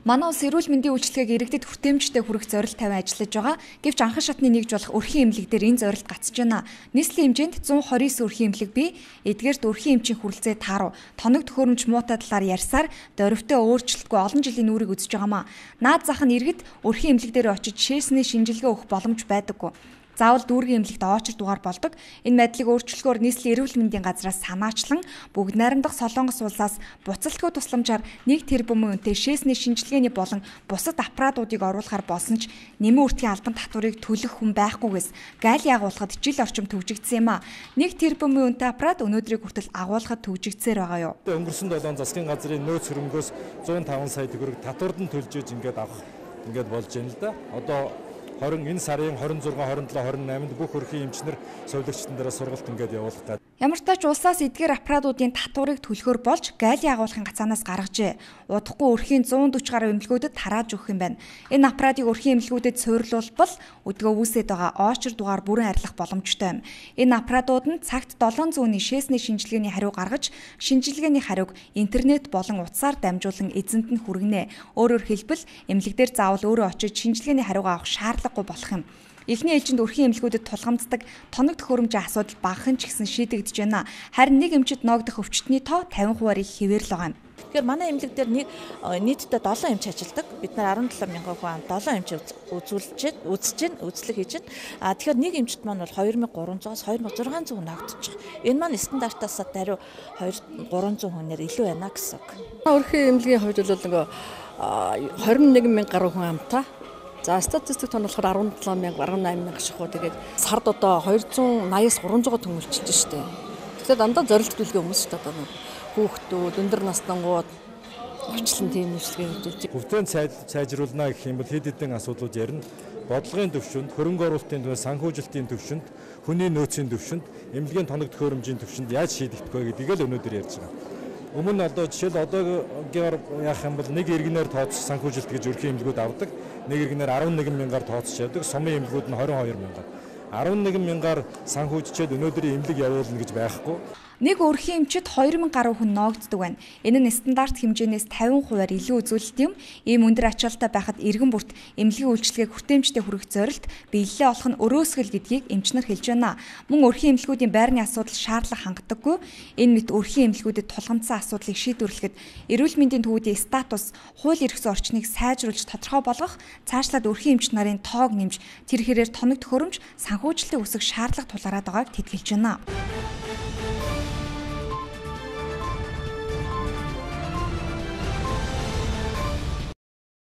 Манай улс эрүүл мэндийн үйлчилгээг иргэдэд хүртээмжтэй хүргэх зорилт тавин ажиллаж байгаа. Гэвч анхан шатны нэгж болох өрхийн эмнэлэг дээр энэ зорилт гацж байна. Нийслэлийн хэмжээнд 129 өрхийн эмнэлэг бий. Эдгээрт өрхийн эмчийн хүрэлцээ таарав. Тоног төхөөрөмж муутай талаар ярьсаар дөрвтэй өөрчлөлтгүй олон жилийн нүрийг үзэж байгаамаа. Наад зах нь иргэд өрхийн эмнэлэг дээр очиж шээсний шинжилгээ өгөх боломж байдаггүй. Заавал дүүргийн эмнэлэгт очир дугаар болдог. Энэ байдлыг өөрчлөхөөр нийслэлийн эрүүл мэндийн газраас санаачлан бүгд найрамдах Солонгос улсаас буцалтгүй тусламжаар 1 тэрбум үнэтэй шээсний шинжилгээний болон бусад аппаратуудыг оруулахар болсон ч нэмэн үртгийн албан татварыг төлөх хүн байхгүйгээс гайл агуулгад жил орчим төвжигдсэн юм а. 1 тэрбум үнэтэй аппарат өнөөдрийг хүртэл агуулгад төвжигдсээр байгаа юу? Өнгөрсөн 7 засгийн газрын нөөц хөрөнгөөс 105 сая төгрөг татвард нь төлж иж авах болж байна л да. Одоо энэ сарын 26, 27, 28-нд бүх өрхийн эмчнэр сувилагчдын дараа сургалт явуулах гэдэг. Ямар ч тач улсаас эдгээр аппаратуудын татварыг төлөхөөр болж гайлын агуулгын гацаанаас гаргажээ. Удахгүй өрхийн 140 гаруй эмнэлгүүдэд тарааж өгөх юм байна. Энэ аппаратыг өрхийн эмнэлгүүдэд суйрлуулбал өдгөө үүсээд байгаа очир дугаар бүрэн арилгах боломжтой юм. Энэ аппаратууд нь цагт 700-ны шээсний шинжилгээний хариу гаргаж, шинжилгээний хариуг интернет болон утсаар дамжуулан эзэнд нь хүргэнэ. Өөрөөр хэлбэл эмнэлэг дээр заавал өөрөө очиж шинжилгээний хариугаа авах шаардлагагүй болох юм. Эхний ээлжинд өрхийн эмнэлгүүдэд тулгамддаг тоног төхөөрөмжийн асуудал багахан ч гэсэн шийдэгдэж байна. Харин нэг эмчит ногдох өвчтний тоо 50% их хэвээр л байгаа юм. Тэгэхээр манай эмнэлэг дээр нийтдээ 7 эмч ажилладаг. Бид нар 17 мянган хүн 7 эмч үзлэг хийж байна. Тэгэхээр нэг эмчит маань бол 2300-аас 2600 ногдчих. Энэ маань стандартаас даруй 300 хүнээр илүү байна гэсэн үг. Өрхийн эмнэлгийн хувьд бол 21 мянга гаруй хүн амтай. За статистик тон болохоор 17 мянга 18 мянга шахуу тэгээд сард одоо 280-аас 300 төнгөлчилж штэ. Тэгэхээр дандаа зорилт төлгөө хүмүүс штэ одоо хүүхдүүд өндөр настангууд өвчлөн тийм үйлчлэгээ хийдэг. Хүртээн сайжруулна гэх юм бол хэд хэдэн асуудлууд ярина. Бодлогын төвшөнд, хөрөнгө оруулалтын төвшөнд, санхүүжилтийн төвшөнд, хүний нөөцийн төвшөнд, эмнэлгийн тоног төхөөрөмжийн төвшөнд яаж шийдэгдэх вэ гэдгийг л өнөөдөр ярьж байгаа. Өмнө одоо жишээл одоогээр яах юм бол нэг иргэнээр тооцох санхүүжилт гэж өрхийн эмнэлгүүд авдаг. Нэг иргэнээр 11 мянгаар тооцож явдаг. Сумын эмнэлгүүд нь 22 мянгаар. 11 мянгаар санхүүжчихэд өнөөдрийн эмнэлэг явуулна гэж байхгүй. Нэг өрхийн эмчит 2000 гаруй хүн ногддог байна. Энэ нь стандарт хэмжээнээс 50%-аар илүү үзүүлэлт юм. Ийм өндөр ачаалттай байхад иргэн бүрт эмнэлгийн үйлчилгээг хүртээмжтэй хүргэх зорилт биелэлээ олох нь өрөөсгөл гэдгийг эмчнэр хэлж байна. Мөн өрхийн эмнэлгүүдийн байрны асуудал шаардлага хангадаггүй. Энэ мэт өрхийн эмнэлгүүдэд тулгамдсан асуудлыг шийдвэрлэхэд эрүүл мэндийн төвүүдийн статус, хууль эрх зүйн орчныг сайжруулж тодорхой болгох, цаашлаад өрхийн эмч нарын тоог нэмж тэр хэрээр тоног төхөөрөмж, санхүүжилтийн өсөх шаардлага тулгараад байгааг тэтгэж байна.